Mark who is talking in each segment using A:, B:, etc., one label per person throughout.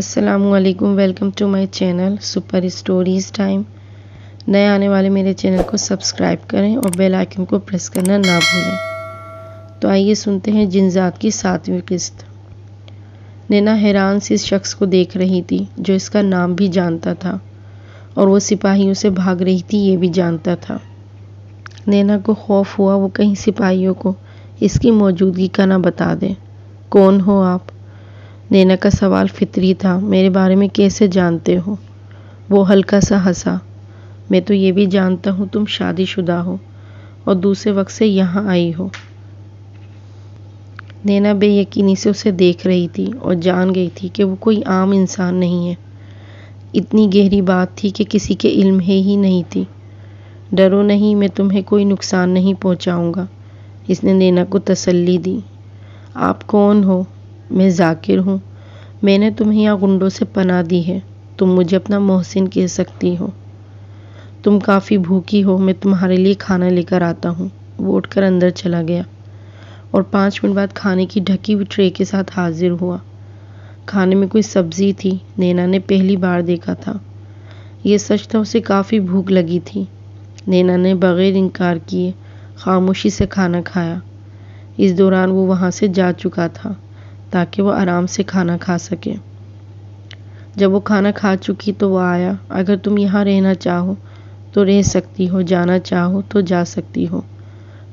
A: السلام علیکم، welcome to my channel super stories time. نئے آنے والے میرے چینل کو سبسکرائب کریں اور بیل آئکن کو پریس کرنا نہ بھولیں۔ تو آئیے سنتے ہیں جن ذات کی 7ویں قسط۔ نینا حیران سے اس شخص کو دیکھ رہی تھی جو اس کا نام بھی جانتا تھا اور وہ سپاہیوں سے بھاگ رہی تھی یہ بھی جانتا تھا۔ نینا کو خوف ہوا وہ کہیں سپاہیوں کو اس کی موجودگی کا نہ بتا دے۔ کون ہو آپ؟ نینا کا سوال فطری تھا۔ میرے بارے میں کیسے جانتے ہو؟ وہ ہلکا سا ہنسا۔ میں تو یہ بھی جانتا ہوں تم شادی شدہ ہو اور دوسرے وقت سے یہاں آئی ہو۔ نینا بے یقینی سے اسے دیکھ رہی تھی اور جان گئی تھی کہ وہ کوئی عام انسان نہیں ہے۔ اتنی گہری بات تھی کہ کسی کے علم ہی نہیں تھی۔ ڈرو نہیں، میں تمہیں کوئی نقصان نہیں پہنچاؤں گا، اس نے نینا کو تسلی دی۔ آپ کون ہو؟ میں ذاکر ہوں۔ میں نے تمہیں یہاں غنڈوں سے پناہ دی ہے، تم مجھے اپنا محسن کہہ سکتی ہو۔ تم کافی بھوکی ہو، میں تمہارے لیے کھانا لے کر آتا ہوں۔ وہ اٹھ کر اندر چلا گیا اور 5 منٹ بعد کھانے کی ڈھکی ہوئی ٹرے کے ساتھ حاضر ہوا۔ کھانے میں کوئی سبزی تھی، نینا نے پہلی بار دیکھا تھا۔ یہ سچ تھا، اسے کافی بھوک لگی تھی۔ نینا نے بغیر انکار کیے خاموشی سے کھانا کھایا۔ اس دوران وہ وہاں سے جا چکا تھا تاکہ وہ آرام سے کھانا کھا سکے۔ جب وہ کھانا کھا چکی تو وہ آیا۔ اگر تم یہاں رہنا چاہو تو رہ سکتی ہو، جانا چاہو تو جا سکتی ہو۔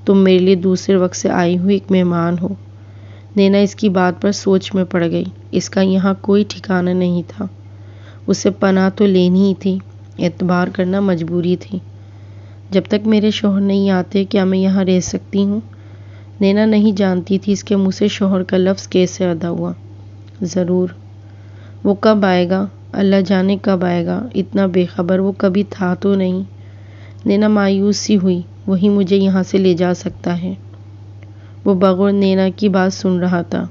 A: تم میرے لیے دوسرے وقت سے آئی ہوئی ایک مہمان ہو۔ نینا اس کی بات پر سوچ میں پڑ گئی۔ اس کا یہاں کوئی ٹھکانہ نہیں تھا۔ اسے پناہ تو لینی ہی تھی، اعتبار کرنا مجبوری تھی۔ جب تک میرے شوہر نہیں آتے کیا میں یہاں رہ سکتی ہوں؟ نینا نہیں جانتی تھی اس کے منہ سے شوہر کا لفظ کیسے ادا ہوا۔ ضرور۔ وہ کب آئے گا؟ اللہ جانے کب آئے گا، اتنا بے خبر وہ کبھی تھا تو نہیں۔ نینا مایوس سی ہوئی۔ وہی مجھے یہاں سے لے جا سکتا ہے۔ وہ بغور نینا کی بات سن رہا تھا۔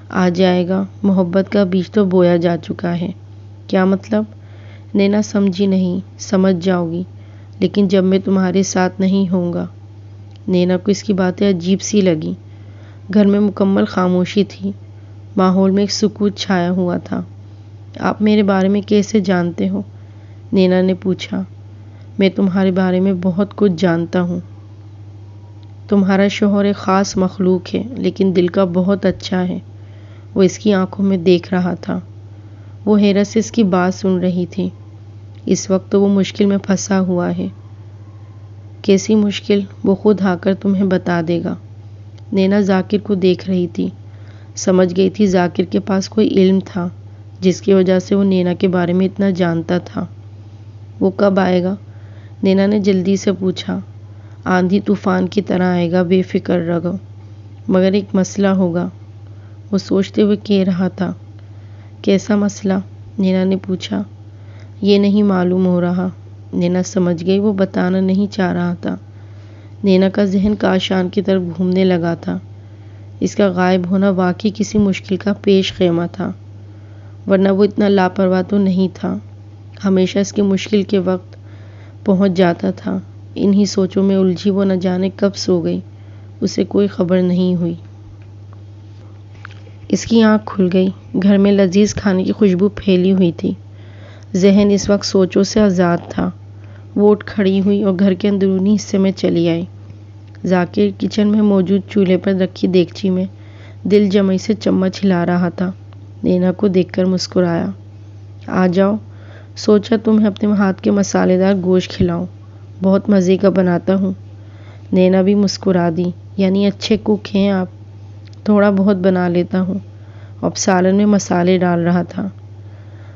A: آ جائے گا، محبت کا بیج تو بویا جا چکا ہے۔ کیا مطلب؟ نینا سمجھی نہیں۔ سمجھ جاؤ گی، لیکن جب میں تمہارے ساتھ نہیں ہوں گا۔ نینا کو اس کی باتیں عجیب سی لگی۔ گھر میں مکمل خاموشی تھی، ماحول میں ایک سکوت چھایا ہوا تھا۔ آپ میرے بارے میں کیسے جانتے ہو؟ نینا نے پوچھا۔ میں تمہارے بارے میں بہت کچھ جانتا ہوں۔ تمہارا شوہر ایک خاص مخلوق ہے، لیکن دل کا بہت اچھا ہے۔ وہ اس کی آنکھوں میں دیکھ رہا تھا۔ وہ حیرت سے اس کی بات سن رہی تھی۔ اس وقت تو وہ مشکل میں پھنسا ہوا ہے۔ کیسی مشکل؟ وہ خود آ کر تمہیں بتا دے گا۔ نینا ذاکر کو دیکھ رہی تھی۔ سمجھ گئی تھی ذاکر کے پاس کوئی علم تھا جس کی وجہ سے وہ نینا کے بارے میں اتنا جانتا تھا۔ وہ کب آئے گا؟ نینا نے جلدی سے پوچھا۔ آندھی طوفان کی طرح آئے گا، بے فکر رہو۔ مگر ایک مسئلہ ہوگا، وہ سوچتے ہوئے کہہ رہا تھا۔ کیسا مسئلہ؟ نینا نے پوچھا۔ یہ نہیں معلوم ہو رہا۔ نینا سمجھ گئی وہ بتانا نہیں چاہ رہا تھا۔ نینا کا ذہن کاشان کی طرف گھومنے لگا تھا۔ اس کا غائب ہونا واقعی کسی مشکل کا پیش خیمہ تھا، ورنہ وہ اتنا لاپرواہ تو نہیں تھا۔ ہمیشہ اس کی مشکل کے وقت پہنچ جاتا تھا۔ انہی سوچوں میں الجھی وہ نہ جانے کب سو گئی، اسے کوئی خبر نہیں ہوئی۔ اس کی آنکھ کھل گئی۔ گھر میں لذیذ کھانے کی خوشبو پھیلی ہوئی تھی۔ ذہن اس وقت سوچوں سے آزاد تھا۔ وہ اٹھ کھڑی ہوئی اور گھر کے اندرونی حصے میں چلی آئی۔ ذاکر کچن میں موجود چولہے پر رکھی دیگچی میں دل جمعی سے چمچ ہلا رہا تھا۔ نینا کو دیکھ کر مسکرایا۔ آ جاؤ، سوچا تمہیں اپنے ہاتھ کے مسالے دار گوشت کھلاؤں، بہت مزے کا بناتا ہوں۔ نینا بھی مسکرا دی۔ یعنی اچھے کوک ہیں آپ؟ تھوڑا بہت بنا لیتا ہوں۔ اب سالن میں مسالے ڈال رہا تھا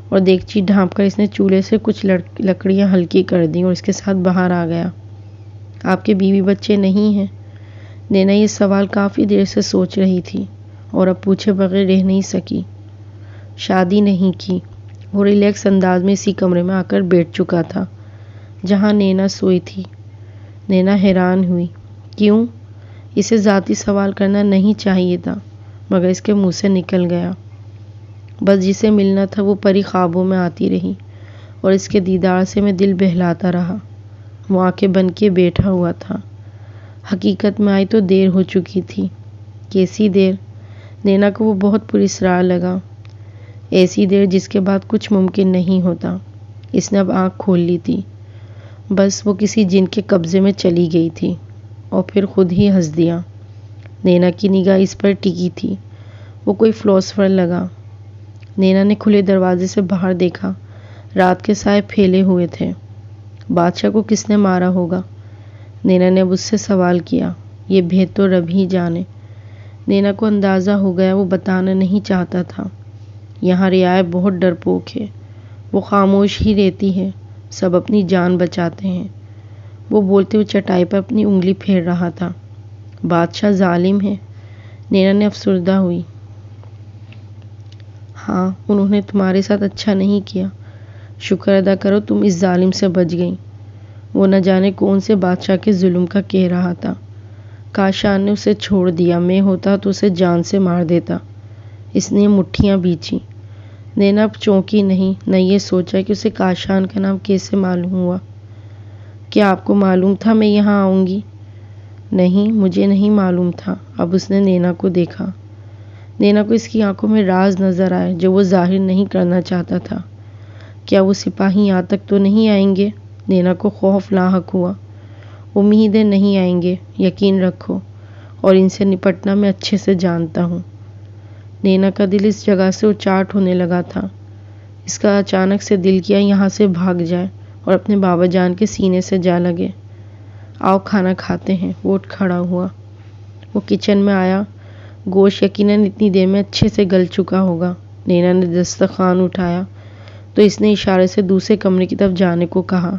A: اور دیگچی ڈھانپ کر اس نے چولہے سے کچھ لکڑیاں ہلکی کر دیں اور اس کے ساتھ باہر آ گیا۔ آپ کے بیوی بچے نہیں ہیں؟ نینا یہ سوال کافی دیر سے سوچ رہی تھی اور اب پوچھے بغیر رہ نہیں سکی۔ شادی نہیں کی۔ وہ ریلیکس انداز میں اسی کمرے میں آ کر بیٹھ چکا تھا جہاں نینا سوئی تھی۔ نینا حیران ہوئی۔ کیوں؟ اسے ذاتی سوال کرنا نہیں چاہیے تھا، مگر اس کے منہ سے نکل گیا۔ بس جسے ملنا تھا وہ پری خوابوں میں آتی رہی اور اس کے دیدار سے میں دل بہلاتا رہا۔ وہ آنکھیں بند کیے بیٹھا ہوا تھا۔ حقیقت میں آئی تو دیر ہو چکی تھی۔ کیسی دیر؟ نینا کو وہ بہت پراسرار لگا۔ ایسی دیر جس کے بعد کچھ ممکن نہیں ہوتا۔ اس نے اب آنکھ کھول لی تھی، بس وہ کسی جن کے قبضے میں چلی گئی تھی، اور پھر خود ہی ہنس دیا۔ نینا کی نگاہ اس پر ٹکی تھی، وہ کوئی فلاسفر لگا۔ نینا نے کھلے دروازے سے باہر دیکھا، رات کے سائے پھیلے ہوئے تھے۔ بادشاہ کو کس نے مارا ہوگا؟ نینا نے اب اس سے سوال کیا۔ یہ بھید تو رب ہی جانے۔ نینا کو اندازہ ہو گیا وہ بتانا نہیں چاہتا تھا۔ یہاں رعایا بہت ڈرپوک ہے، وہ خاموش ہی رہتی ہے، سب اپنی جان بچاتے ہیں۔ وہ بولتے ہوئے چٹائی پر اپنی انگلی پھیر رہا تھا۔ بادشاہ ظالم ہے؟ نینا نے افسردہ ہوئی۔ ہاں، انہوں نے تمہارے ساتھ اچھا نہیں کیا، شکر ادا کرو تم اس ظالم سے بچ گئیں۔ وہ نہ جانے کون سے بادشاہ کے ظلم کا کہہ رہا تھا۔ کاشان نے اسے چھوڑ دیا، میں ہوتا تو اسے جان سے مار دیتا۔ اس نے مٹھیاں بیچی۔ نینا اب چونکی نہیں، نہ یہ سوچا کہ اسے کاشان کا نام کیسے معلوم ہوا۔ کیا آپ کو معلوم تھا میں یہاں آؤں گی؟ نہیں، مجھے نہیں معلوم تھا۔ اب اس نے نینا کو دیکھا۔ نینا کو اس کی آنکھوں میں راز نظر آئے جو وہ ظاہر نہیں کرنا چاہتا تھا۔ کیا وہ سپاہی یہاں تک تو نہیں آئیں گے؟ نینا کو خوف لاحق ہوا۔ امید ہے نہیں آئیں گے، یقین رکھو، اور ان سے نپٹنا میں اچھے سے جانتا ہوں۔ نینا کا دل اس جگہ سے اچاٹ ہونے لگا تھا۔ اس کا اچانک سے دل کیا یہاں سے بھاگ جائے اور اپنے بابا جان کے سینے سے جا لگے۔ آؤ کھانا کھاتے ہیں۔ وہ اٹھ کھڑا ہوا۔ وہ کچن میں آیا۔ گوشت یقیناً اتنی دیر میں اچھے سے گل چکا ہوگا۔ نینا نے دسترخوان اٹھایا تو اس نے اشارے سے دوسرے کمرے کی طرف جانے کو کہا۔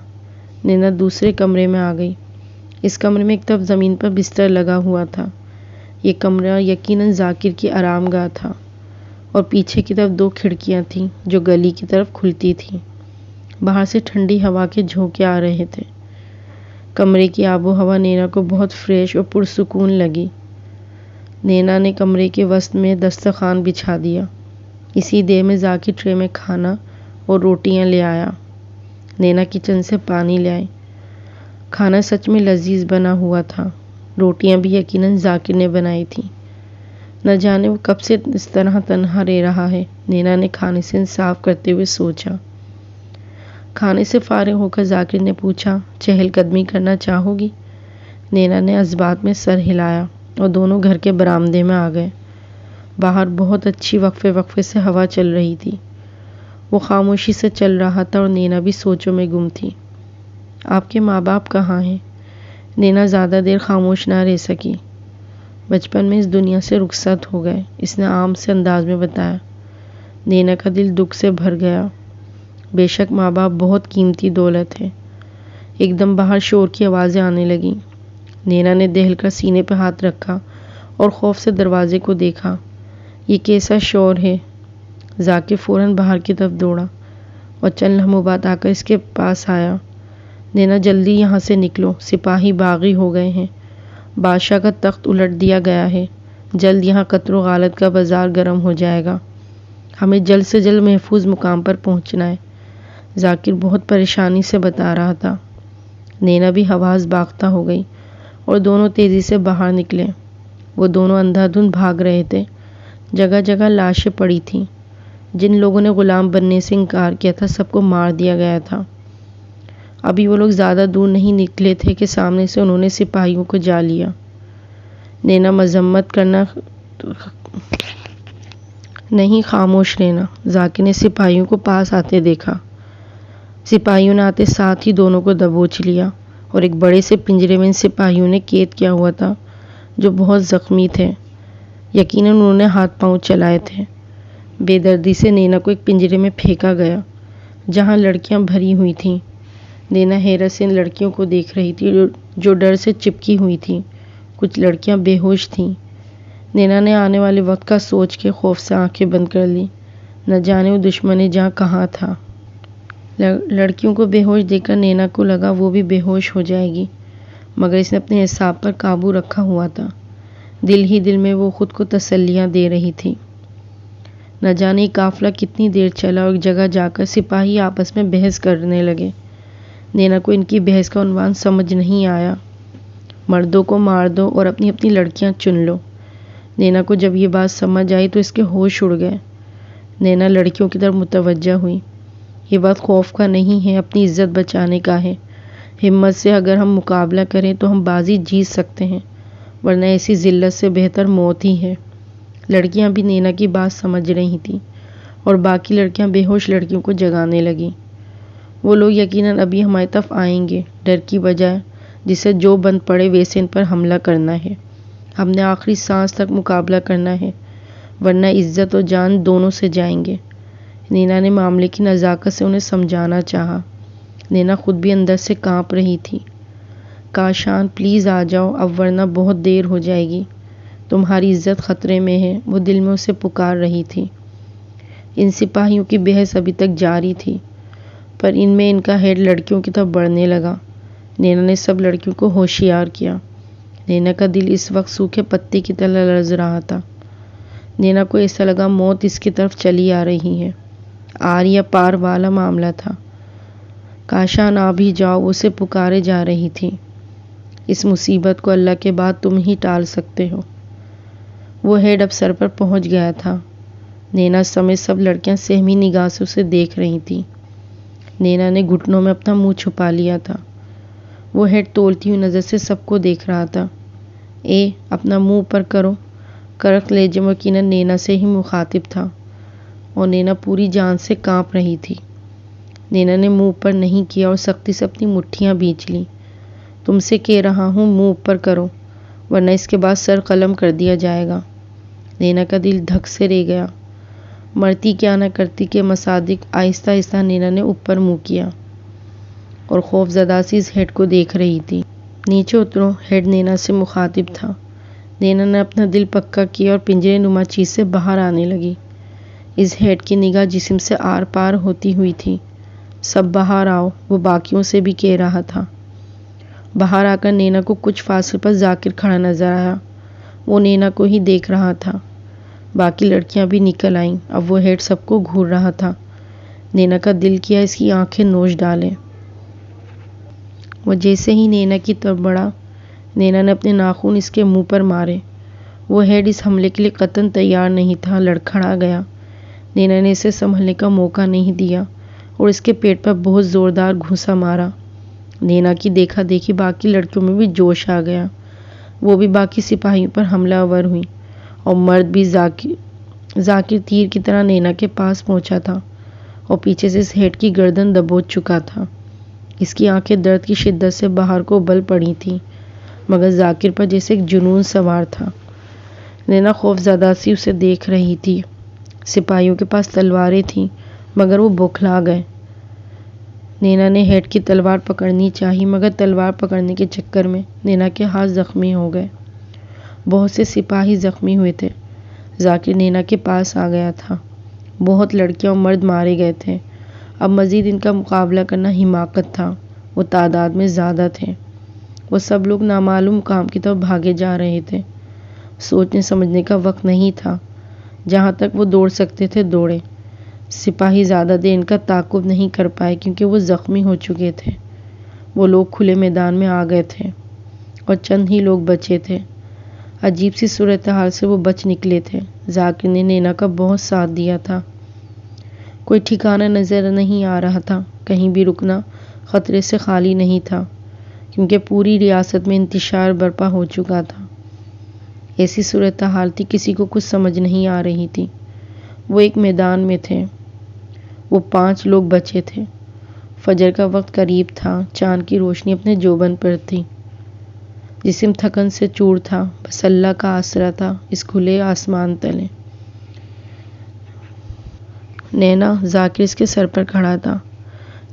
A: نینا دوسرے کمرے میں آ گئی۔ اس کمرے میں ایک طرف زمین پر بستر لگا ہوا تھا۔ یہ کمرہ یقیناً ذاکر کی آرام گاہ تھا، اور پیچھے کی طرف 2 کھڑکیاں تھیں جو گلی کی طرف کھلتی تھیں۔ باہر سے ٹھنڈی ہوا کے جھونکے آ رہے تھے۔ کمرے کی آب و ہوا نینا کو بہت فریش اور پرسکون لگی۔ نینا نے کمرے کے وسط میں دسترخوان بچھا دیا۔ اسی دیر میں ذاکر ٹرے میں کھانا اور روٹیاں لے آیا۔ نینا کچن سے پانی لے آئی۔ کھانا سچ میں لذیذ بنا ہوا تھا۔ روٹیاں بھی یقیناً ذاکر نے بنائی تھیں۔ نہ جانے وہ کب سے اس طرح تنہا رہ رہا ہے، نینا نے کھانے سے انصاف کرتے ہوئے سوچا۔ کھانے سے فارغ ہو کر ذاکر نے پوچھا، چہل قدمی کرنا چاہو گی؟ نینا نے اثبات میں سر ہلایا اور دونوں گھر کے برآمدے میں آ گئے۔ باہر بہت اچھی وقفے وقفے سے ہوا چل رہی تھی۔ وہ خاموشی سے چل رہا تھا اور نینا بھی سوچوں میں گم تھی۔ آپ کے ماں باپ کہاں ہیں؟ نینا زیادہ دیر خاموش نہ رہ سکی۔ بچپن میں اس دنیا سے رخصت ہو گئے، اس نے عام سے انداز میں بتایا۔ نینا کا دل دکھ سے بھر گیا۔ بے شک ماں باپ بہت قیمتی دولت ہے۔ ایک دم باہر شور کی آوازیں آنے لگیں۔ نینا نے دہل کر سینے پہ ہاتھ رکھا اور خوف سے دروازے کو دیکھا۔ یہ کیسا شور ہے؟ ذاکر فوراً باہر کی طرف دوڑا اور چند لمحوں بعد آ کر اس کے پاس آیا۔ نینا جلدی یہاں سے نکلو، سپاہی باغی ہو گئے ہیں، بادشاہ کا تخت الٹ دیا گیا ہے، جلد یہاں قتل و غارت کا بازار گرم ہو جائے گا، ہمیں جلد سے جلد محفوظ مقام پر پہنچنا ہے، ذاکر بہت پریشانی سے بتا رہا تھا۔ نینا بھی حواس باختہ ہو گئی اور دونوں تیزی سے باہر نکلے۔ وہ دونوں اندھا دھند بھاگ رہے تھے۔ جگہ جگہ لاشیں پڑی تھیں۔ جن لوگوں نے غلام بننے سے انکار کیا تھا سب کو مار دیا گیا تھا۔ ابھی وہ لوگ زیادہ دور نہیں نکلے تھے کہ سامنے سے انہوں نے سپاہیوں کو جا لیا۔ نینا مذمت کرنا نہیں، خاموش رہنا۔ ذاکر نے سپاہیوں کو پاس آتے دیکھا۔ سپاہیوں نے آتے ساتھ ہی دونوں کو دبوچ لیا اور ایک بڑے سے پنجرے میں ان سپاہیوں نے قید کیا ہوا تھا جو بہت زخمی تھے۔ یقیناً انہوں نے ہاتھ پاؤں چلائے تھے۔ بے دردی سے نینا کو ایک پنجرے میں پھینکا گیا جہاں لڑکیاں بھری ہوئی تھیں۔ نینا حیرت سے ان لڑکیوں کو دیکھ رہی تھی جو ڈر سے چپکی ہوئی تھیں۔ کچھ لڑکیاں بے ہوش تھیں۔ نینا نے آنے والے وقت کا سوچ کے خوف سے آنکھیں بند کر لی۔ نہ جانے وہ دشمن جہاں کہاں تھا۔ لڑکیوں کو بے ہوش دیکھ کر نینا کو لگا وہ بھی بے ہوش ہو جائے گی، مگر اس نے اپنے اعصاب پر قابو رکھا ہوا تھا۔ دل ہی دل میں وہ خود کو تسلیاں دے رہی تھی۔ نہ جانے یہ قافلہ کتنی دیر چلا اور ایک جگہ جا کر سپاہی آپس میں بحث کرنے لگے۔ نینا کو ان کی بحث کا عنوان سمجھ نہیں آیا۔ مردوں کو مار دو اور اپنی اپنی لڑکیاں چن لو۔ نینا کو جب یہ بات سمجھ آئی تو اس کے ہوش اڑ گئے۔ نینا لڑکیوں کی طرف متوجہ ہوئی۔ یہ وقت خوف کا نہیں ہے، اپنی عزت بچانے کا ہے۔ ہمت سے اگر ہم مقابلہ کریں تو ہم بازی جیت سکتے ہیں، ورنہ ایسی ذلت سے بہتر موت ہی ہے۔ لڑکیاں بھی نینا کی بات سمجھ رہی تھیں اور باقی لڑکیاں بے ہوش لڑکیوں کو جگانے لگیں۔ وہ لوگ یقیناً ابھی ہماری طرف آئیں گے، ڈر کی بجائے جسے جو بند پڑے ویسے ان پر حملہ کرنا ہے۔ ہم نے آخری سانس تک مقابلہ کرنا ہے، ورنہ عزت اور جان دونوں سے جائیں گے۔ نینا نے معاملے کی نزاکت سے انہیں سمجھانا چاہا۔ نینا خود بھی اندر سے کانپ رہی تھی۔ کاشان پلیز آ جاؤ اب، ورنہ بہت دیر ہو جائے گی، تمہاری عزت خطرے میں ہے، وہ دل میں اسے پکار رہی تھی۔ ان سپاہیوں کی بحث ابھی تک جاری تھی، پر ان میں ان کا ہیڈ لڑکیوں کی طرف بڑھنے لگا۔ نینا نے سب لڑکیوں کو ہوشیار کیا۔ نینا کا دل اس وقت سوکھے پتے کی طرح لرز رہا تھا۔ نینا کو ایسا لگا موت اس کی طرف چلی آ رہی ہے۔ آر یا پار والا معاملہ تھا۔ کاشان آ بھی جاؤ، اسے پکارے جا رہی تھی۔ اس مصیبت کو اللہ کے بعد تم ہی ٹال سکتے ہو۔ وہ ہیڈ اب سر پر پہنچ گیا تھا۔ نینا سمیت سب لڑکیاں سہمی نگاہ سے اسے دیکھ رہی تھیں۔ نینا نے گھٹنوں میں اپنا منہ چھپا لیا تھا۔ وہ ہیڈ تولتی ہوئی نظر سے سب کو دیکھ رہا تھا۔ اپنا منہ اوپر کرو۔ کرخ لہجے یقیناً نینا سے ہی مخاطب تھا اور نینا پوری جان سے کانپ رہی تھی۔ نینا نے منہ اوپر نہیں کیا اور سختی سے اپنی مٹھیاں بھینچ لی۔ تم سے کہہ رہا ہوں منہ اوپر کرو، ورنہ اس کے بعد سر قلم کر دیا جائے گا۔ نینا کا دل دھک سے رہ گیا۔ مرتی کیا نہ کرتی کے مصادق آہستہ آہستہ نینا نے اوپر منہ کیا اور خوف زدہ سی اس ہیڈ کو دیکھ رہی تھی۔ نیچے اترو، ہیڈ نینا سے مخاطب تھا۔ نینا نے اپنا دل پکا کیا اور پنجرے نما چیز سے باہر آنے لگی۔ اس ہیڈ کی نگاہ جسم سے آر پار ہوتی ہوئی تھی۔ سب باہر آؤ، وہ باقیوں سے بھی کہہ رہا تھا۔ باہر آ کر نینا کو کچھ فاصلے پر ذاکر کھڑا نظر آیا۔ وہ نینا کو ہی دیکھ رہا تھا۔ باقی لڑکیاں بھی نکل آئیں۔ اب وہ ہیڈ سب کو گھور رہا تھا۔ نینا کا دل کیا اس کی آنکھیں نوچ ڈالے۔ وہ جیسے ہی نینا کی طرف بڑھا، نینا نے اپنے ناخن اس کے منہ پر مارے۔ وہ ہیڈ اس حملے کے لیے قطعاً تیار نہیں تھا، لڑکھڑا گیا۔ نینا نے اسے سنبھلنے کا موقع نہیں دیا اور اس کے پیٹ پر بہت زوردار گھونسا مارا۔ نینا کی دیکھا دیکھی باقی لڑکیوں میں بھی جوش آ گیا۔ وہ بھی باقی سپاہیوں پر حملہ آور ہوئی اور مرد بھی ذاکر تیر کی طرح نینا کے پاس پہنچا تھا اور پیچھے سے اس ہیڈ کی گردن دبوچ چکا تھا۔ اس کی آنکھیں درد کی شدت سے باہر کو ابل پڑی تھیں، مگر ذاکر پر جیسے ایک جنون سوار تھا۔ نینا خوف زدہ سی اسے دیکھ رہی تھی۔ سپاہیوں کے پاس تلواریں تھیں، مگر وہ بوکھلا گئے۔ نینا نے ہیڈ کی تلوار پکڑنی چاہی، مگر تلوار پکڑنے کے چکر میں نینا کے ہاتھ زخمی ہو گئے۔ بہت سے سپاہی زخمی ہوئے تھے۔ ذاکر نینا کے پاس آ گیا تھا۔ بہت لڑکیاں اور مرد مارے گئے تھے۔ اب مزید ان کا مقابلہ کرنا حماقت تھا۔ وہ تعداد میں زیادہ تھے۔ وہ سب لوگ نامعلوم مقام کی طرف بھاگے جا رہے تھے۔ سوچنے سمجھنے کا وقت نہیں تھا۔ جہاں تک وہ دوڑ سکتے تھے دوڑے۔ سپاہی زیادہ دیر ان کا تعاقب نہیں کر پائے کیونکہ وہ زخمی ہو چکے تھے۔ وہ لوگ کھلے میدان میں آ گئے تھے اور چند ہی لوگ بچے تھے۔ عجیب سی صورتحال سے وہ بچ نکلے تھے۔ ذاکر نے نینا کا بہت ساتھ دیا تھا۔ کوئی ٹھکانہ نظر نہیں آ رہا تھا۔ کہیں بھی رکنا خطرے سے خالی نہیں تھا کیونکہ پوری ریاست میں انتشار برپا ہو چکا تھا۔ ایسی صورتحال تھی کسی کو کچھ سمجھ نہیں آ رہی تھی۔ وہ ایک میدان میں تھے۔ وہ 5 لوگ بچے تھے۔ فجر کا وقت قریب تھا۔ چاند کی روشنی اپنے جوبن پر تھی۔ جسم تھکن سے چور تھا، بس اللہ کا آسرا تھا اس کھلے آسمان تلے۔ نینا، ذاکر اس کے سر پر کھڑا تھا۔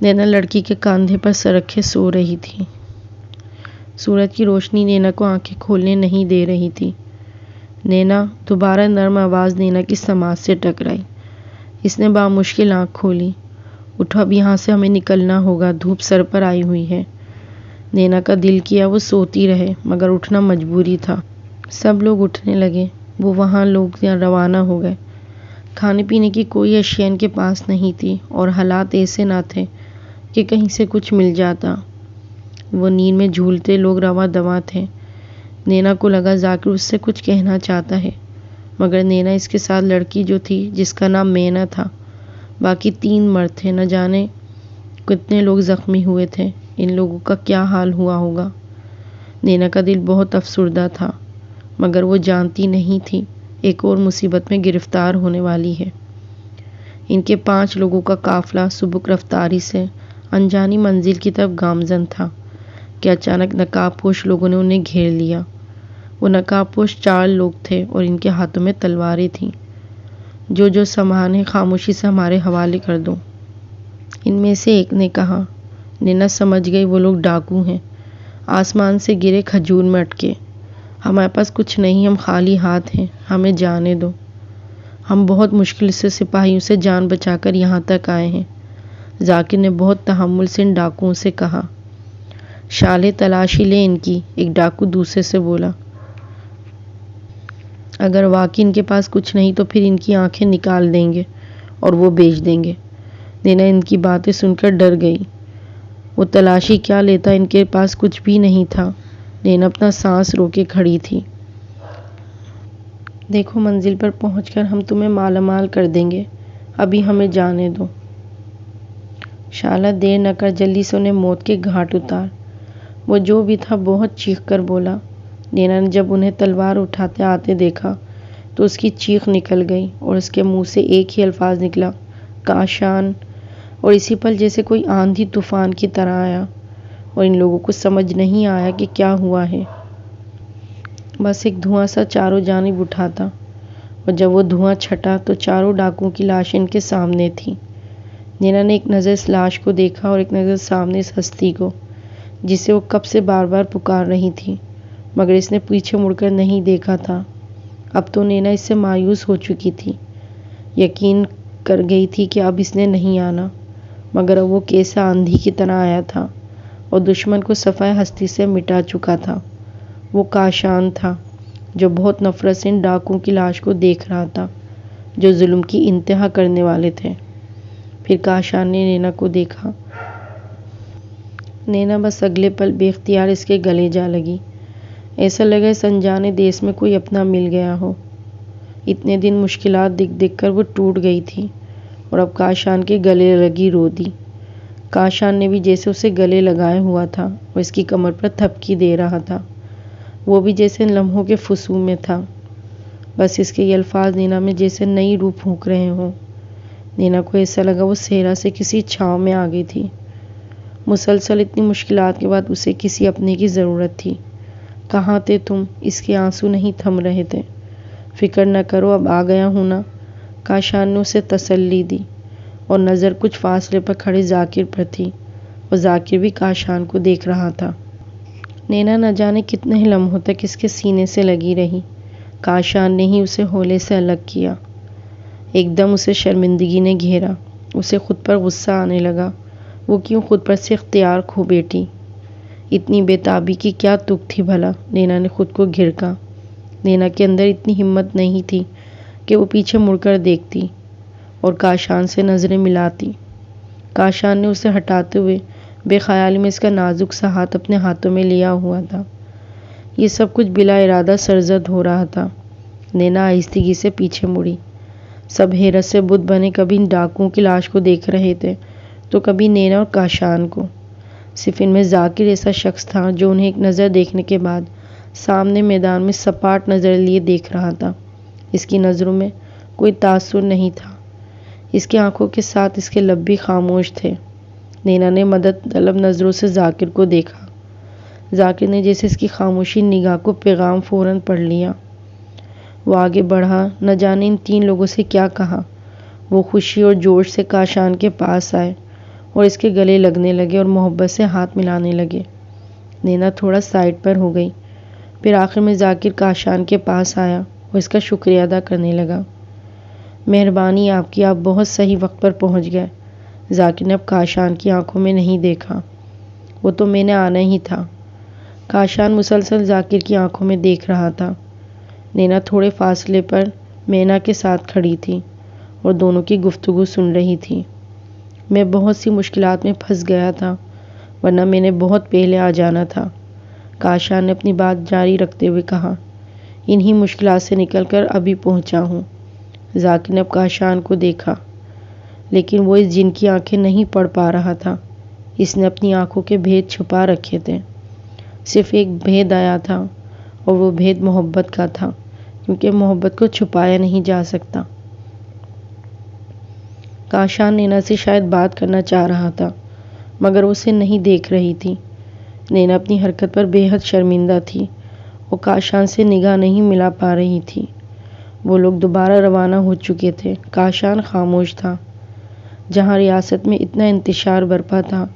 A: نینا لڑکی کے کاندھے پر سر رکھے سو رہی تھی۔ سورج کی روشنی نینا کو آنکھیں کھولنے نہیں دے رہی تھی۔ نینا، دوبارہ نرم آواز نینا کی سماعت سے ٹکرائی۔ اس نے بامشکل آنکھ کھولی۔ اٹھو، اب یہاں سے ہمیں نکلنا ہوگا، دھوپ سر پر آئی ہوئی ہے۔ نینا کا دل کیا وہ سوتی رہے، مگر اٹھنا مجبوری تھا۔ سب لوگ اٹھنے لگے۔ وہ وہاں لوگ روانہ ہو گئے۔ کھانے پینے کی کوئی اشیاء ان کے پاس نہیں تھی اور حالات ایسے نہ تھے کہ کہیں سے کچھ مل جاتا۔ وہ نیند میں جھولتے لوگ رواں دواں تھے۔ نینا کو لگا ذاکر اس سے کچھ کہنا چاہتا ہے۔ مگر نینا اس کے ساتھ لڑکی جو تھی جس کا نام مینا تھا، باقی 3 مرد تھے، نہ جانے کتنے لوگ زخمی ہوئے تھے، ان لوگوں کا کیا حال ہوا ہوگا۔ نینا کا دل بہت افسردہ تھا، مگر وہ جانتی نہیں تھی ایک اور مصیبت میں گرفتار ہونے والی ہے۔ ان کے 5 لوگوں کا قافلہ سبک رفتاری سے انجانی منزل کی طرف گامزن تھا کہ اچانک نقاب پوش لوگوں نے انہیں گھیر لیا۔ وہ نقاب پوش 4 لوگ تھے اور ان کے ہاتھوں میں تلواریں تھیں۔ جو سامان ہے خاموشی سے ہمارے حوالے کر دو، ان میں سے ایک نے کہا۔ نینا سمجھ گئی وہ لوگ ڈاکو ہیں، آسمان سے گرے کھجور میں اٹکے۔ ہمارے پاس کچھ نہیں، ہم خالی ہاتھ ہیں، ہمیں جانے دو۔ ہم بہت مشکل سے سپاہیوں سے جان بچا کر یہاں تک آئے ہیں، ذاکر نے بہت تحمل سے ان ڈاکوؤں سے کہا۔ شالے تلاشی لیں ان کی، ایک ڈاکو دوسرے سے بولا۔ اگر واقعی ان کے پاس کچھ نہیں تو پھر ان کی آنکھیں نکال دیں گے اور وہ بیچ دیں گے۔ نینا ان کی باتیں سن کر ڈر گئی۔ وہ تلاشی کیا لیتا، ان کے پاس کچھ بھی نہیں تھا۔ نینا اپنا سانس روکے کھڑی تھی۔ دیکھو منزل پر پہنچ کر ہم تمہیں مالا مال کر دیں گے، ابھی ہمیں جانے دو۔ شالا دیر نہ کر، جلدی سے انہیں موت کے گھاٹ اتار۔ وہ جو بھی تھا بہت چیخ کر بولا۔ نینا نے جب انہیں تلوار اٹھاتے آتے دیکھا تو اس کی چیخ نکل گئی اور اس کے منہ سے ایک ہی الفاظ نکلا، کاشان۔ اور اسی پل جیسے کوئی آندھی طوفان کی طرح آیا اور ان لوگوں کو سمجھ نہیں آیا کہ کیا ہوا ہے۔ بس ایک دھواں سا چاروں جانب اٹھا تھا اور جب وہ دھواں چھٹا تو چاروں ڈاکوؤں کی لاشیں ان کے سامنے تھیں۔ نینا نے ایک نظر اس لاش کو دیکھا اور ایک نظر سامنے اس ہستی کو جسے وہ کب سے بار بار پکار رہی تھی، مگر اس نے پیچھے مڑ کر نہیں دیکھا تھا۔ اب تو نینا اس سے مایوس ہو چکی تھی، یقین کر گئی تھی کہ اب اس نے نہیں آنا، مگر اب وہ کیسا آندھی کی طرح آیا تھا اور دشمن کو صفحہ ہستی سے مٹا چکا تھا۔ وہ کاشان تھا جو بہت نفرت سے ان ڈاکوؤں کی لاش کو دیکھ رہا تھا جو ظلم کی انتہا کرنے والے تھے۔ پھر کاشان نے نینا کو دیکھا۔ نینا بس اگلے پل بے اختیار اس کے گلے جا لگی۔ ایسا لگا اس انجانے دیس میں کوئی اپنا مل گیا ہو۔ اتنے دن مشکلات دیکھ کر وہ ٹوٹ گئی تھی اور اب کاشان کے گلے لگی رو دی۔ کاشان نے بھی جیسے اسے گلے لگائے ہوا تھا اور اس کی کمر پر تھپکی دے رہا تھا، وہ بھی جیسے ان لمحوں کے فسوں میں تھا۔ بس اس کے یہ الفاظ نینا میں جیسے نئی روح پھونک رہے ہوں۔ نینا کو ایسا لگا وہ صحرا سے کسی چھاؤں میں آ گئی تھی۔ مسلسل اتنی مشکلات کے بعد اسے کسی اپنے کی ضرورت تھی۔ کہاں تھے تم؟ اس کے آنسو نہیں تھم رہے تھے۔ فکر نہ کرو، اب آ گیا ہوں نا، کاشان نے اسے تسلی دی اور نظر کچھ فاصلے پر کھڑے ذاکر پر تھی اور ذاکر بھی کاشان کو دیکھ رہا تھا۔ نینا نہ جانے کتنے ہی لمحوں تک اس کے سینے سے لگی رہی۔ کاشان نے ہی اسے ہولے سے الگ کیا۔ ایک دم اسے شرمندگی نے گھیرا، اسے خود پر غصہ آنے لگا۔ وہ کیوں خود پر سے اختیار کھو بیٹھی؟ اتنی بے تابی کی کیا تک تھی بھلا؟ نینا نے خود کو گھرکا۔ نینا کے اندر اتنی ہمت نہیں تھی کہ وہ پیچھے مڑ کر دیکھتی اور کاشان سے نظریں ملاتی۔ کاشان نے اسے ہٹاتے ہوئے بے خیالی میں اس کا نازک سا ہاتھ اپنے ہاتھوں میں لیا ہوا تھا۔ یہ سب کچھ بلا ارادہ سرزد ہو رہا تھا۔ نینا آہستگی سے پیچھے مڑی۔ سب حیرت سے بت بنے کبھی ان ڈاکوؤں کی لاش کو دیکھ رہے تھے تو کبھی نینا اور کاشان کو۔ صرف ان میں ذاکر ایسا شخص تھا جو انہیں ایک نظر دیکھنے کے بعد سامنے میدان میں سپاٹ نظر لیے دیکھ رہا تھا۔ اس کی نظروں میں کوئی تاثر نہیں تھا، اس کی آنکھوں کے ساتھ اس کے لب بھی خاموش تھے۔ نینا نے مدد طلب نظروں سے ذاکر کو دیکھا۔ ذاکر نے جیسے اس کی خاموشی نگاہ کو پیغام فوراً پڑھ لیا۔ وہ آگے بڑھا، نہ جانے ان 3 لوگوں سے کیا کہا۔ وہ خوشی اور جوش سے کاشان کے پاس آئے اور اس کے گلے لگنے لگے اور محبت سے ہاتھ ملانے لگے۔ نینا تھوڑا سائڈ پر ہو گئی، پھر آخر میں ذاکر کاشان کے پاس آیا اور اس کا شکریہ ادا کرنے لگا۔ مہربانی آپ کی، آپ بہت صحیح وقت پر پہنچ گئے۔ ذاکر نے اب کاشان کی آنکھوں میں نہیں دیکھا۔ وہ تو میں نے آنا ہی تھا۔ کاشان مسلسل ذاکر کی آنکھوں میں دیکھ رہا تھا۔ نینا تھوڑے فاصلے پر مینا کے ساتھ کھڑی تھی اور دونوں کی گفتگو سن رہی تھی۔ میں بہت سی مشکلات میں پھنس گیا تھا، ورنہ میں نے بہت پہلے آ جانا تھا، کاشان نے اپنی بات جاری رکھتے ہوئے کہا۔ انہی مشکلات سے نکل کر ابھی پہنچا ہوں۔ ذاکر نے اب کاشان کو دیکھا، لیکن وہ اس جن کی آنکھیں نہیں پڑھ پا رہا تھا۔ اس نے اپنی آنکھوں کے بھید چھپا رکھے تھے۔ صرف ایک بھید آیا تھا، اور وہ بھید محبت کا تھا، کیونکہ محبت کو چھپایا نہیں جا سکتا۔ کاشان نینا سے شاید بات کرنا چاہ رہا تھا، مگر اسے نہیں دیکھ رہی تھی۔ نینا اپنی حرکت پر بے حد شرمندہ تھی اور کاشان سے نگاہ نہیں ملا پا رہی تھی۔ وہ لوگ دوبارہ روانہ ہو چکے تھے۔ کاشان خاموش تھا۔ جہاں ریاست میں اتنا انتشار برپا تھا،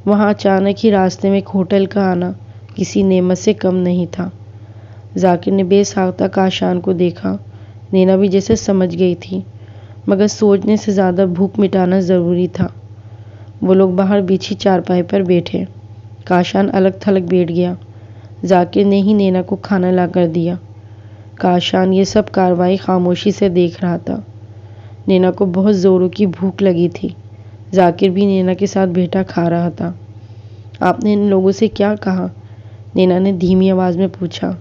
A: وہاں اچانک ہی راستے میں ایک ہوٹل کا آنا کسی نعمت سے کم نہیں تھا۔ ذاکر نے بے ساختہ کاشان کو دیکھا۔ نینا بھی جیسے سمجھ گئی تھی، مگر سوچنے سے زیادہ بھوک مٹانا ضروری تھا۔ وہ لوگ باہر بچھی چارپائی پر بیٹھے۔ کاشان الگ تھلگ بیٹھ گیا۔ ذاکر نے ہی نینا کو کھانا لا کر دیا۔ کاشان یہ سب کارروائی خاموشی سے دیکھ رہا تھا۔ نینا کو بہت زوروں کی بھوک لگی تھی۔ ذاکر بھی نینا کے ساتھ بیٹھا کھا رہا تھا۔ آپ نے ان لوگوں سے کیا کہا؟ نینا نے دھیمی آواز میں پوچھا۔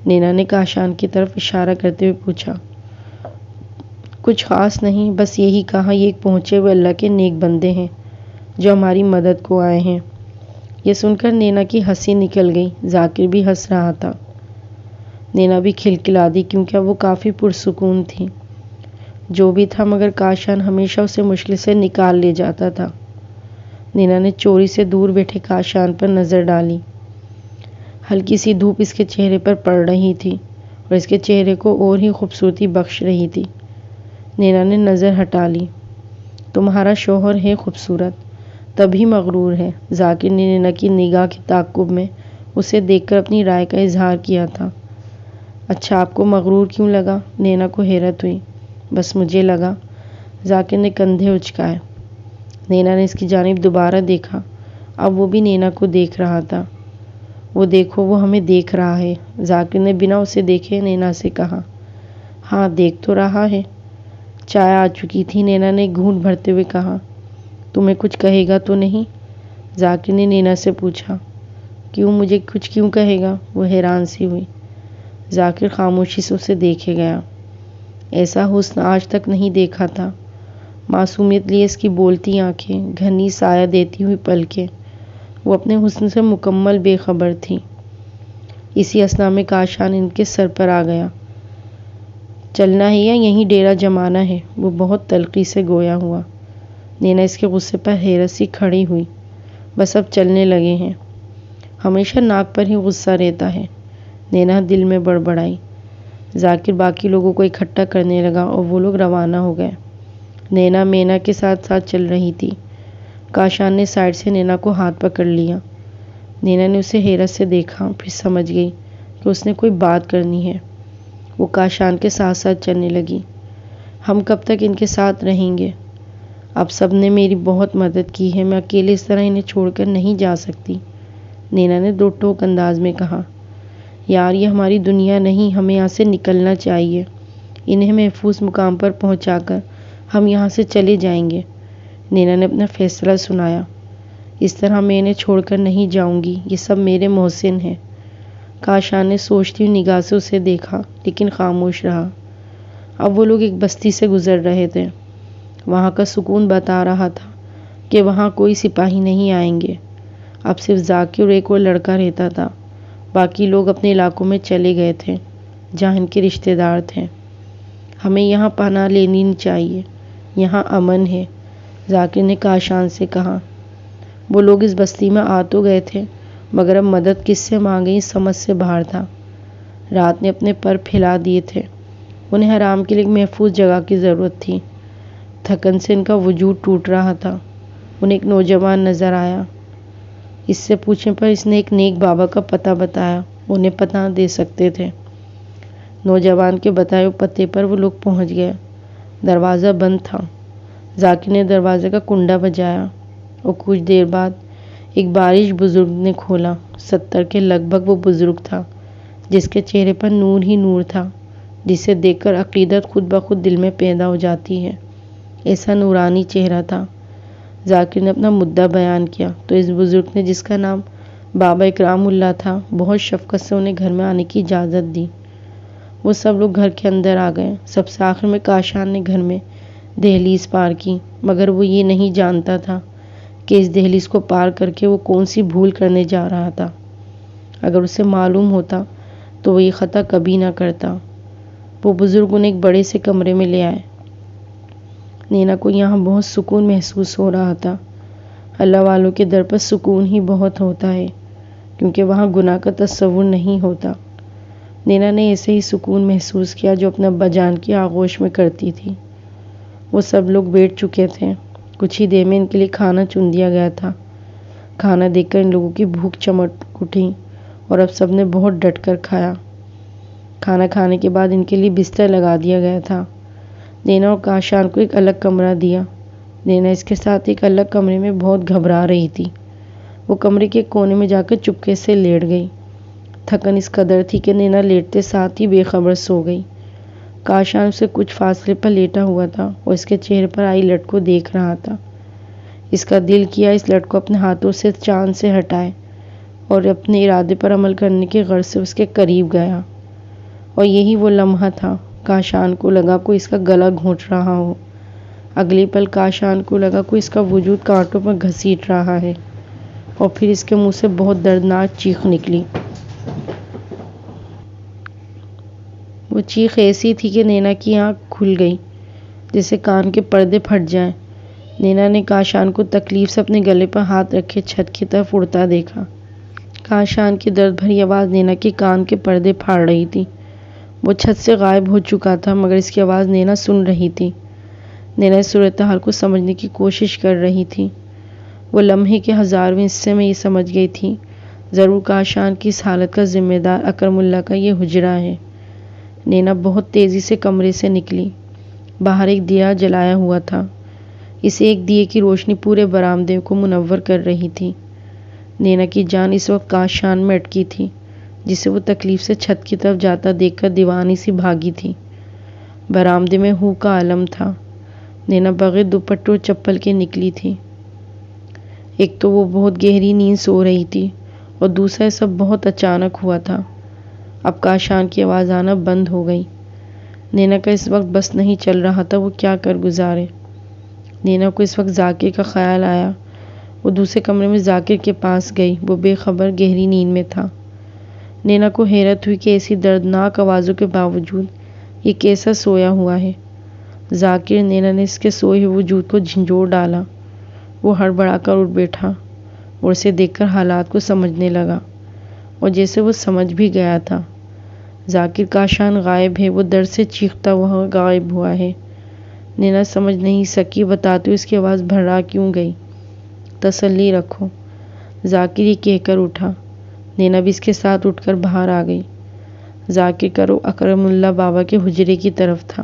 A: نینا نے کاشان کی طرف اشارہ کرتے ہوئے پوچھا۔ کچھ خاص نہیں، بس یہی کہا یہ ایک پہنچے ہوئے اللہ کے نیک بندے ہیں جو ہماری مدد کو آئے ہیں۔ یہ سن کر نینا کی ہنسی نکل گئی۔ ذاکر بھی ہنس رہا تھا۔ نینا بھی کھلکھلا دی، کیونکہ وہ کافی پرسکون تھی۔ جو بھی تھا، مگر کاشان ہمیشہ اسے مشکل سے نکال لے جاتا تھا۔ نینا نے چوری سے دور بیٹھے کاشان پر نظر ڈالی۔ ہلکی سی دھوپ اس کے چہرے پر پڑ رہی تھی اور اس کے چہرے کو اور ہی خوبصورتی بخش رہی تھی۔ نینا نے نظر ہٹا لی۔ تمہارا شوہر ہے خوبصورت، تبھی مغرور ہے۔ ذاکر نے نینا کی نگاہ کے تعاقب میں اسے دیکھ کر اپنی رائے کا اظہار کیا تھا۔ اچھا، آپ کو مغرور کیوں لگا؟ نینا کو حیرت ہوئی۔ بس مجھے لگا۔ ذاکر نے کندھے اچکائے۔ نینا نے اس کی جانب دوبارہ دیکھا۔ اب وہ بھی نینا کو دیکھ رہا تھا۔ وہ دیکھو، وہ ہمیں دیکھ رہا ہے۔ ذاکر نے بنا اسے دیکھے نینا سے کہا۔ ہاں، دیکھ تو رہا ہے۔ چائے آ چکی تھی، نینا نے گھونٹ بھرتے ہوئے کہا۔ تمہیں کچھ کہے گا تو نہیں؟ ذاکر نے نینا سے پوچھا۔ کیوں؟ مجھے کچھ کیوں کہے گا؟ وہ حیران سی ہوئی۔ ذاکر خاموشی سے اسے دیکھے گیا۔ ایسا حسن آج تک نہیں دیکھا تھا۔ معصومیت لیے اس کی بولتی آنکھیں، گھنی سایہ دیتی ہوئی پلکیں، وہ اپنے حسن سے مکمل بے خبر تھی۔ اسی اثنا میں کاشان ان کے سر پر آ گیا۔ چلنا ہے یا یہیں ڈیرا جمانا ہے؟ وہ بہت تلخی سے گویا ہوا۔ نینا اس کے غصے پر حیرت سی کھڑی ہوئی۔ بس اب چلنے لگے ہیں؟ ہمیشہ ناک پر ہی غصہ رہتا ہے، نینا دل میں بڑبڑائی۔ ذاکر باقی لوگوں کو اکٹھا کرنے لگا اور وہ لوگ روانہ ہو گئے۔ نینا مینا کے ساتھ ساتھ چل رہی تھی۔ کاشان نے سائڈ سے نینا کو ہاتھ پکڑ لیا۔ نینا نے اسے حیرت سے دیکھا، پھر سمجھ گئی کہ اس نے کوئی بات کرنی ہے۔ وہ کاشان کے ساتھ ساتھ چلنے لگی۔ ہم کب تک ان کے ساتھ رہیں گے؟ اب سب نے میری بہت مدد کی ہے، میں اکیلے اس طرح انہیں چھوڑ کر نہیں جا سکتی، نینا نے دو ٹوک انداز میں کہا۔ یار، یہ ہماری دنیا نہیں، ہمیں یہاں سے نکلنا چاہیے۔ انہیں محفوظ مقام پر پہنچا کر ہم یہاں سے چلے جائیں گے، نینا نے اپنا فیصلہ سنایا۔ اس طرح میں انہیں چھوڑ کر نہیں جاؤں گی، یہ سب میرے محسن ہیں۔ کاشان نے سوچتی ہوئی نگاہ سے اسے دیکھا، لیکن خاموش رہا۔ اب وہ لوگ ایک بستی سے گزر رہے تھے۔ وہاں کا سکون بتا رہا تھا کہ وہاں کوئی سپاہی نہیں آئیں گے۔ اب صرف ذاکر اور ایک اور لڑکا رہتا تھا۔ باقی لوگ اپنے علاقوں میں چلے گئے تھے، جہاں ان کے رشتے دار تھے۔ ہمیں یہاں پناہ لینی چاہیے، یہاں امن ہے، ذاکر نے کاشان سے کہا۔ وہ لوگ اس بستی میں آ تو گئے تھے، مگر اب مدد کس سے مانگیں اس سمجھ سے باہر تھا۔ رات نے اپنے پر پھیلا دیے تھے، انہیں آرام کے لیے ایک محفوظ جگہ کی ضرورت تھی۔ تھکن سے ان کا وجود ٹوٹ رہا تھا۔ انہیں ایک نوجوان نظر آیا۔ اس سے پوچھنے پر اس نے ایک نیک بابا کا پتہ بتایا، انہیں پتہ دے سکتے تھے۔ نوجوان کے بتائے ہوئے پتے پر وہ لوگ پہنچ گئے۔ دروازہ بند تھا۔ ذاکر نے دروازے کا کنڈا بجایا اور کچھ دیر بعد ایک بارش بزرگ نے کھولا۔ 70 کے لگ بھگ وہ بزرگ تھا، جس کے چہرے پر نور ہی نور تھا، جسے دیکھ کر عقیدت خود بخود دل میں پیدا ہو جاتی ہے۔ ایسا نورانی چہرہ تھا۔ ذاکر نے اپنا مدعا بیان کیا تو اس بزرگ نے، جس کا نام بابا اکرام اللہ تھا، بہت شفقت سے انہیں گھر میں آنے کی اجازت دی۔ وہ سب لوگ گھر کے اندر آ گئے۔ سب سے آخر میں کاشان نے گھر میں دہلیز پار کی، مگر وہ یہ نہیں جانتا تھا کہ اس دہلیز کو پار کر کے وہ کون سی بھول کرنے جا رہا تھا۔ اگر اسے معلوم ہوتا تو وہ یہ خطا کبھی نہ کرتا۔ وہ بزرگ انہیں ایک بڑے سے کمرے میں لے آئے۔ نینا کو یہاں بہت سکون محسوس ہو رہا تھا۔ اللہ والوں کے در پر سکون ہی بہت ہوتا ہے، کیونکہ وہاں گناہ کا تصور نہیں ہوتا۔ نینا نے ایسے ہی سکون محسوس کیا جو اپنے ابا جان کی آغوش میں کرتی تھی۔ وہ سب لوگ بیٹھ چکے تھے۔ کچھ ہی دیر میں ان کے لیے کھانا چن دیا گیا تھا۔ کھانا دیکھ کر ان لوگوں کی بھوک چمک اٹھی اور اب سب نے بہت ڈٹ کر کھایا۔ کھانا کھانے کے بعد ان کے لیے بستر لگا دیا گیا تھا۔ نینا اور کاشان کو ایک الگ کمرہ دیا۔ نینا اس کے ساتھ ایک الگ کمرے میں بہت گھبرا رہی تھی۔ وہ کمرے کے کونے میں جا کر چپکے سے لیٹ گئی۔ تھکن اس قدر تھی کہ نینا لیٹتے ساتھ ہی بے خبر سو گئی۔ کاشان اسے کچھ فاصلے پر لیٹا ہوا تھا اور اس کے چہرے پر آئی لٹ کو دیکھ رہا تھا۔ اس کا دل کیا اس لٹ کو اپنے ہاتھوں سے چاند سے ہٹائے اور اپنے ارادے پر عمل کرنے کے غرض سے اس کے قریب گیا۔ اور یہی وہ لمحہ تھا۔ کاشان کو لگا کوئی اس کا گلا گھونٹ رہا ہو۔ اگلی پل کاشان کو لگا کوئی اس کا وجود کانٹوں پر گھسیٹ رہا ہے، اور پھر اس کے منہ سے بہت دردناک چیخ نکلی۔ وہ چیخ ایسی تھی کہ نینا کی آنکھ کھل گئی، جیسے کان کے پردے پھٹ جائیں۔ نینا نے کاشان کو تکلیف سے اپنے گلے پر ہاتھ رکھے چھت کی طرف اڑتا دیکھا۔ کاشان کی درد بھری آواز نینا کے کان کے پردے پھاڑ رہی تھی۔ وہ چھت سے غائب ہو چکا تھا، مگر اس کی آواز نینا سن رہی تھی۔ نینا اس صورتحال کو سمجھنے کی کوشش کر رہی تھی۔ وہ لمحے کے 1000ویں حصے میں یہ سمجھ گئی تھی، ضرور کاشان کی اس حالت کا ذمہ دار اکرم اللہ کا یہ حجرہ ہے۔ نینا بہت تیزی سے کمرے سے نکلی۔ باہر ایک دیا جلایا ہوا تھا۔ اس ایک دیے کی روشنی پورے برآمدے کو منور کر رہی تھی۔ نینا کی جان اس وقت کاشان میں اٹکی تھی، جسے وہ تکلیف سے چھت کی طرف جاتا دیکھ کر دیوانی سی بھاگی تھی۔ برآمدے میں ہو کا عالم تھا۔ نینا بغیر دوپٹے اور چپل کے نکلی تھی۔ ایک تو وہ بہت گہری نیند سو رہی تھی، اور دوسرا سب بہت اچانک ہوا تھا۔ اب کاشان کی آواز آنا بند ہو گئی۔ نینا کا اس وقت بس نہیں چل رہا تھا وہ کیا کر گزارے۔ نینا کو اس وقت ذاکر کا خیال آیا۔ وہ دوسرے کمرے میں ذاکر کے پاس گئی۔ وہ بے خبر گہری نیند میں تھا۔ نینا کو حیرت ہوئی کہ ایسی دردناک آوازوں کے باوجود یہ کیسا سویا ہوا ہے۔ ذاکر، نینا نے اس کے سوئے ہوئے وجود کو جھنجھوڑ ڈالا۔ وہ ہڑبڑا کر اٹھ بیٹھا اور اسے دیکھ کر حالات کو سمجھنے لگا، اور جیسے وہ سمجھ بھی گیا تھا۔ ذاکر، کاشان غائب ہے، وہ در سے چیختا ہوا غائب ہوا ہے۔ نینا سمجھ نہیں سکی، بتاتے ہوئے اس کی آواز بھرا کیوں گئی۔ تسلی رکھو، ذاکر یہ کہہ کر اٹھا۔ نینا بھی اس کے ساتھ اٹھ کر باہر آ گئی۔ ذاکر کا رخ اکرم اللہ بابا کے حجرے کی طرف تھا۔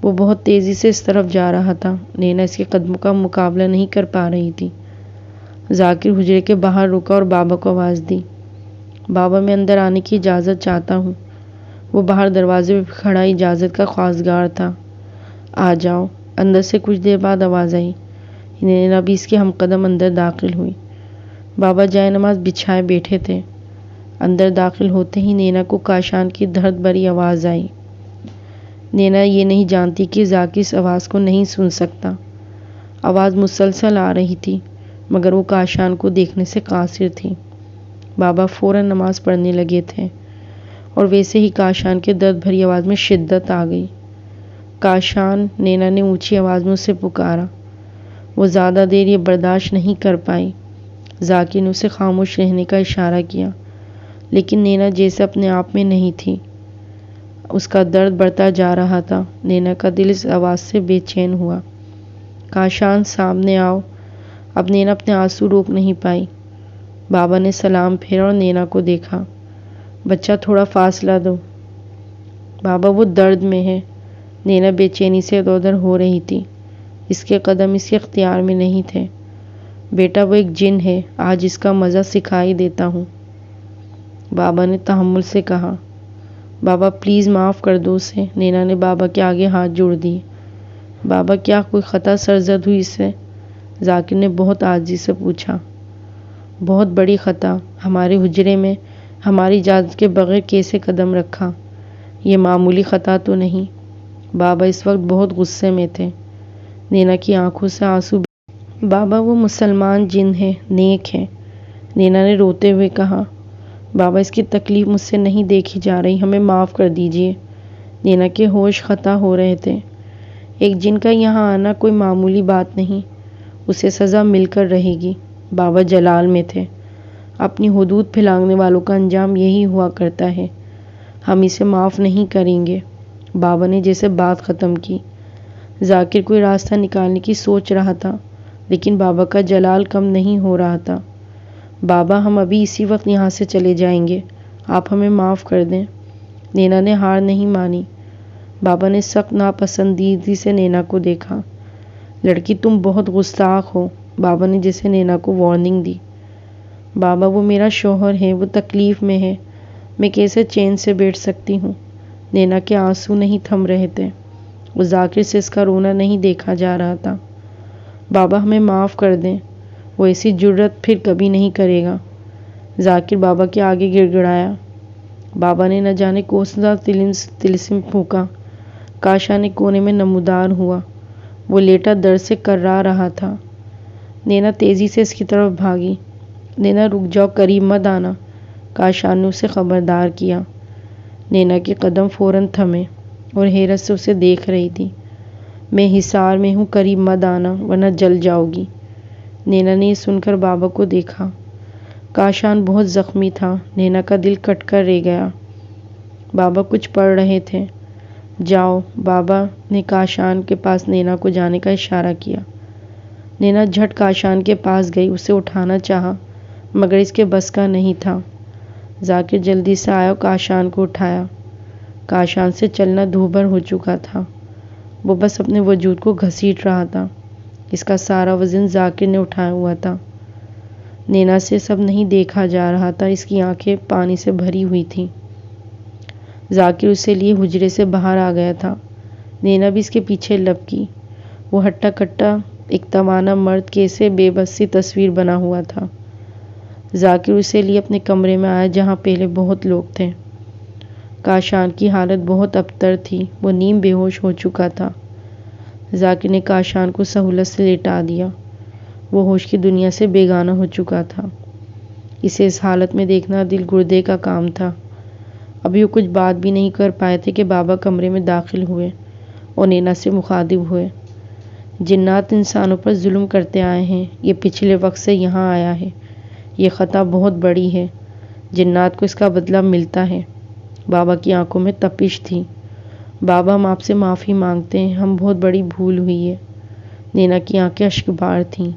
A: وہ بہت تیزی سے اس طرف جا رہا تھا۔ نینا اس کے قدموں کا مقابلہ نہیں کر پا رہی تھی۔ ذاکر حجرے کے باہر رکا اور بابا کو آواز دی، بابا، میں اندر آنے کی اجازت چاہتا ہوں۔ وہ باہر دروازے پہ کھڑا اجازت کا خواستگار تھا۔ آ جاؤ، اندر سے کچھ دیر بعد آواز آئی۔ نینا بھی اس کے ہم قدم اندر داخل ہوئی۔ بابا جائے نماز بچھائے بیٹھے تھے۔ اندر داخل ہوتے ہی نینا کو کاشان کی درد بھری آواز آئی۔ نینا یہ نہیں جانتی کہ ذاکر اس آواز کو نہیں سن سکتا۔ آواز مسلسل آ رہی تھی، مگر وہ کاشان کو دیکھنے سے قاصر تھی۔ بابا فوراً نماز پڑھنے لگے تھے، اور ویسے ہی کاشان کے درد بھری آواز میں شدت آ گئی۔ کاشان، نینا نے اونچی آواز میں اسے پکارا۔ وہ زیادہ دیر یہ برداشت نہیں کر پائی۔ ذاکر نے اسے خاموش رہنے کا اشارہ کیا، لیکن نینا جیسے اپنے آپ میں نہیں تھی۔ اس کا درد بڑھتا جا رہا تھا۔ نینا کا دل اس آواز سے بے چین ہوا۔ کاشان، سامنے آؤ۔ اب نینا اپنے آنسو روک نہیں پائی۔ بابا نے سلام پھیرا اور نینا کو دیکھا۔ بچہ، تھوڑا فاصلہ دو۔ بابا، وہ درد میں ہے۔ نینا بے چینی سے ادھر ادھر ہو رہی تھی۔ اس کے قدم اس کے اختیار میں نہیں تھے۔ بیٹا، وہ ایک جن ہے، آج اس کا مزہ سکھائی دیتا ہوں، بابا نے تحمل سے کہا۔ بابا پلیز معاف کر دو اسے۔ نینا نے بابا کے آگے ہاتھ جوڑ دیے۔ بابا، کیا کوئی خطا سرزد ہوئی اسے؟ ذاکر نے بہت عاجزی سے پوچھا۔ بہت بڑی خطا۔ ہمارے حجرے میں ہماری اجازت کے بغیر کیسے قدم رکھا؟ یہ معمولی خطا تو نہیں۔ بابا اس وقت بہت غصے میں تھے۔ نینا کی آنکھوں سے آنسو بابا وہ مسلمان جن ہے، نیک ہے، نینا نے روتے ہوئے کہا۔ بابا اس کی تکلیف مجھ سے نہیں دیکھی جا رہی، ہمیں معاف کر دیجیے۔ نینا کے ہوش خطا ہو رہے تھے۔ ایک جن کا یہاں آنا کوئی معمولی بات نہیں، اسے سزا مل کر رہے گی۔ بابا جلال میں تھے۔ اپنی حدود پھیلانے والوں کا انجام یہی ہوا کرتا ہے۔ ہم اسے معاف نہیں کریں گے۔ بابا نے جیسے بات ختم کی۔ ذاکر کوئی راستہ نکالنے کی سوچ رہا تھا، لیکن بابا کا جلال کم نہیں ہو رہا تھا۔ بابا ہم ابھی اسی وقت یہاں سے چلے جائیں گے، آپ ہمیں معاف کر دیں۔ نینا نے ہار نہیں مانی۔ بابا نے سخت ناپسندیدگی سے نینا کو دیکھا۔ لڑکی تم بہت گستاخ ہو، بابا نے جیسے نینا کو وارننگ دی۔ بابا وہ میرا شوہر ہے، وہ تکلیف میں ہے، میں کیسے چین سے بیٹھ سکتی ہوں؟ نینا کے آنسو نہیں تھم رہے تھے۔ وہ ذاکر سے اس کا رونا نہیں دیکھا جا رہا تھا۔ بابا ہمیں معاف کر دیں، وہ ایسی جرت پھر کبھی نہیں کرے گا۔ ذاکر بابا کے آگے گڑ گڑایا۔ بابا نے نہ جانے کون سا طلسم پھونکا۔ کاشا نے کونے میں نمودار ہوا۔ وہ لیٹا درد سے کرا رہا تھا۔ نینا تیزی سے اس کی طرف بھاگی۔ نینا رک جاؤ، قریب مت آنا، کاشا نے اسے خبردار کیا۔ نینا کے قدم فوراً تھمے اور حیرت سے اسے دیکھ رہی تھی۔ میں حصار میں ہوں، قریب مت آنا ورنہ جل جاؤ گی۔ نینا نے یہ سن کر بابا کو دیکھا۔ کاشان بہت زخمی تھا۔ نینا کا دل کٹ کر رہ گیا۔ بابا کچھ پڑھ رہے تھے۔ جاؤ، بابا نے کاشان کے پاس نینا کو جانے کا اشارہ کیا۔ نینا جھٹ کاشان کے پاس گئی، اسے اٹھانا چاہا مگر اس کے بس کا نہیں تھا۔ ذاکر جلدی سے آیا اور کاشان کو اٹھایا۔ کاشان سے چلنا دوبھر ہو چکا تھا، وہ بس اپنے وجود کو گھسیٹ رہا تھا۔ اس کا سارا وزن ذاکر نے اٹھایا ہوا تھا۔ نینا سے سب نہیں دیکھا جا رہا تھا، اس کی آنکھیں پانی سے بھری ہوئی تھیں۔ ذاکر اسے لیے حجرے سے باہر آ گیا تھا۔ نینا بھی اس کے پیچھے لپکی۔ وہ ہٹا کٹا ایک توانا مرد کیسے بے بس سی تصویر بنا ہوا تھا۔ ذاکر اسے لیے اپنے کمرے میں آیا جہاں پہلے بہت لوگ تھے۔ کاشان کی حالت بہت ابتر تھی، وہ نیم بے ہوش ہو چکا تھا۔ ذاکر نے کاشان کو سہولت سے لیٹا دیا۔ وہ ہوش کی دنیا سے بیگانہ ہو چکا تھا۔ اسے اس حالت میں دیکھنا دل گردے کا کام تھا۔ ابھی وہ کچھ بات بھی نہیں کر پائے تھے کہ بابا کمرے میں داخل ہوئے اور نینا سے مخاطب ہوئے۔ جنات انسانوں پر ظلم کرتے آئے ہیں، یہ پچھلے وقت سے یہاں آیا ہے، یہ خطا بہت بڑی ہے، جنات کو اس کا بدلہ ملتا ہے۔ بابا کی آنکھوں میں تپش تھی۔ بابا ہم آپ سے معافی مانگتے ہیں، ہم بہت بڑی بھول ہوئی ہے۔ نینا کی آنکھیں اشکبار تھیں۔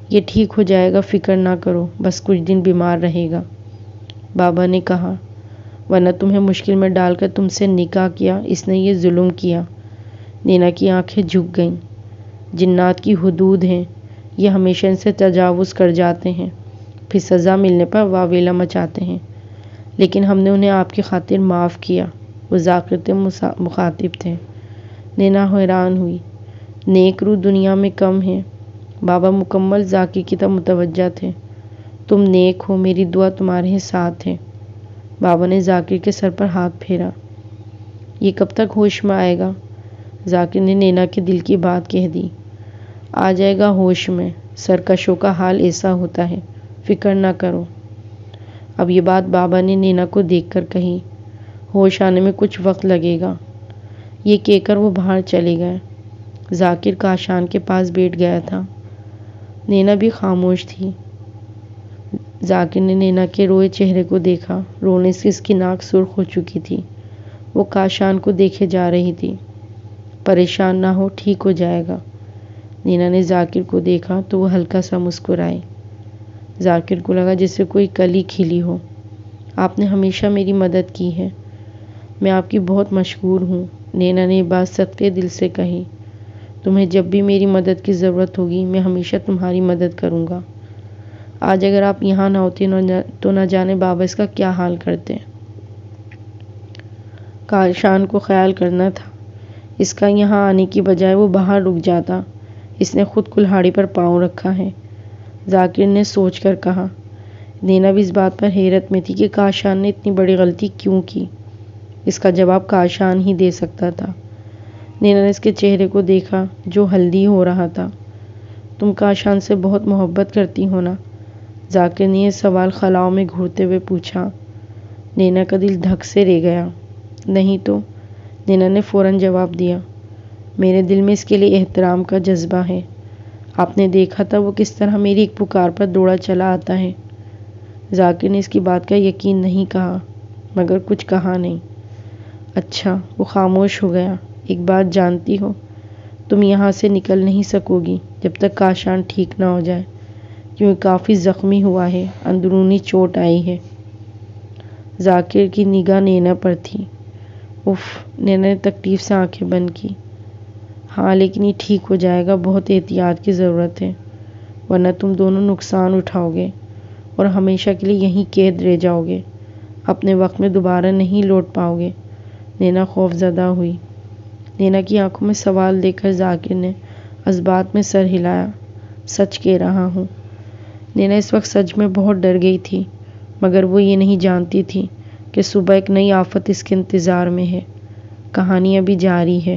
A: یہ ٹھیک ہو جائے گا، فکر نہ کرو، بس کچھ دن بیمار رہے گا، بابا نے کہا، ورنہ تمہیں مشکل میں ڈال کر تم سے نکاح کیا، اس نے یہ ظلم کیا۔ نینا کی آنکھیں جھک گئیں۔ جنات کی حدود ہیں، یہ ہمیشہ ان سے تجاوز کر جاتے ہیں، پھر سزا ملنے پر واویلا مچاتے ہیں، لیکن ہم نے انہیں آپ کی خاطر معاف کیا۔ وہ ذاکر سے مخاطب تھے۔ نینا حیران ہوئی۔ نیک روح دنیا میں کم ہیں۔ بابا مکمل ذاکر کی طرف متوجہ تھے۔ تم نیک ہو، میری دعا تمہارے ساتھ ہے۔ بابا نے ذاکر کے سر پر ہاتھ پھیرا۔ یہ کب تک ہوش میں آئے گا؟ ذاکر نے نینا کے دل کی بات کہہ دی۔ آ جائے گا ہوش میں، سرکشوں کا حال ایسا ہوتا ہے، فکر نہ کرو۔ اب یہ بات بابا نے نینا کو دیکھ کر کہی۔ ہوش آنے میں کچھ وقت لگے گا۔ یہ کہہ کر وہ باہر چلے گئے۔ ذاکر کاشان کے پاس بیٹھ گیا تھا۔ نینا بھی خاموش تھی۔ ذاکر نے نینا کے روئے چہرے کو دیکھا۔ رونے سے اس کی ناک سرخ ہو چکی تھی۔ وہ کاشان کو دیکھے جا رہی تھی۔ پریشان نہ ہو، ٹھیک ہو جائے گا۔ نینا نے ذاکر کو دیکھا تو وہ ہلکا سا مسکرائی۔ ذاکر کو لگا جیسے کوئی کلی کھلی ہو۔ آپ نے ہمیشہ میری مدد کی ہے، میں آپ کی بہت مشکور ہوں۔ نینا نے یہ بات صدقے دل سے کہی۔ تمہیں جب بھی میری مدد کی ضرورت ہوگی، میں ہمیشہ تمہاری مدد کروں گا۔ آج اگر آپ یہاں نہ ہوتے تو نہ جانے بابا اس کا کیا حال کرتے۔ کاشان کو خیال کرنا تھا، اس کا یہاں آنے کی بجائے وہ باہر رک جاتا۔ اس نے خود کلہاڑی پر پاؤں رکھا ہے، ذاکر نے سوچ کر کہا۔ نینا بھی اس بات پر حیرت میں تھی کہ کاشان نے اتنی بڑی غلطی کیوں کی۔ اس کا جواب کاشان ہی دے سکتا تھا۔ نینا نے اس کے چہرے کو دیکھا جو ہلدی ہو رہا تھا۔ تم کاشان سے بہت محبت کرتی ہو نا؟ ذاکر نے یہ سوال خلاؤں میں گھورتے ہوئے پوچھا۔ نینا کا دل دھک سے رہ گیا۔ نہیں تو، نینا نے فوراً جواب دیا، میرے دل میں اس کے لیے احترام کا جذبہ ہے۔ آپ نے دیکھا تھا وہ کس طرح میری ایک پکار پر دوڑا چلا آتا ہے۔ ذاکر نے اس کی بات کا یقین نہیں کہا، مگر کچھ کہا نہیں۔ اچھا، وہ خاموش ہو گیا۔ ایک بات جانتی ہو، تم یہاں سے نکل نہیں سکو گی جب تک کاشان ٹھیک نہ ہو جائے، کیونکہ کافی زخمی ہوا ہے، اندرونی چوٹ آئی ہے۔ ذاکر کی نگاہ نینا پر تھی۔ اف، نینا نے تکلیف سے آنکھیں بند کی۔ ہاں، لیکن یہ ٹھیک ہو جائے گا، بہت احتیاط کی ضرورت ہے، ورنہ تم دونوں نقصان اٹھاؤ گے اور ہمیشہ کے لیے یہیں قید رہ جاؤ گے، اپنے وقت میں دوبارہ نہیں لوٹ پاؤ گے۔ نینا خوف زدہ ہوئی۔ نینا کی آنکھوں میں سوال دیکھ کر ذاکر نے اثبات میں سر ہلایا۔ سچ کہہ رہا ہوں۔ نینا اس وقت سچ میں بہت ڈر گئی تھی، مگر وہ یہ نہیں جانتی تھی کہ صبح ایک نئی آفت اس کے انتظار میں ہے۔ کہانی ابھی جاری ہے۔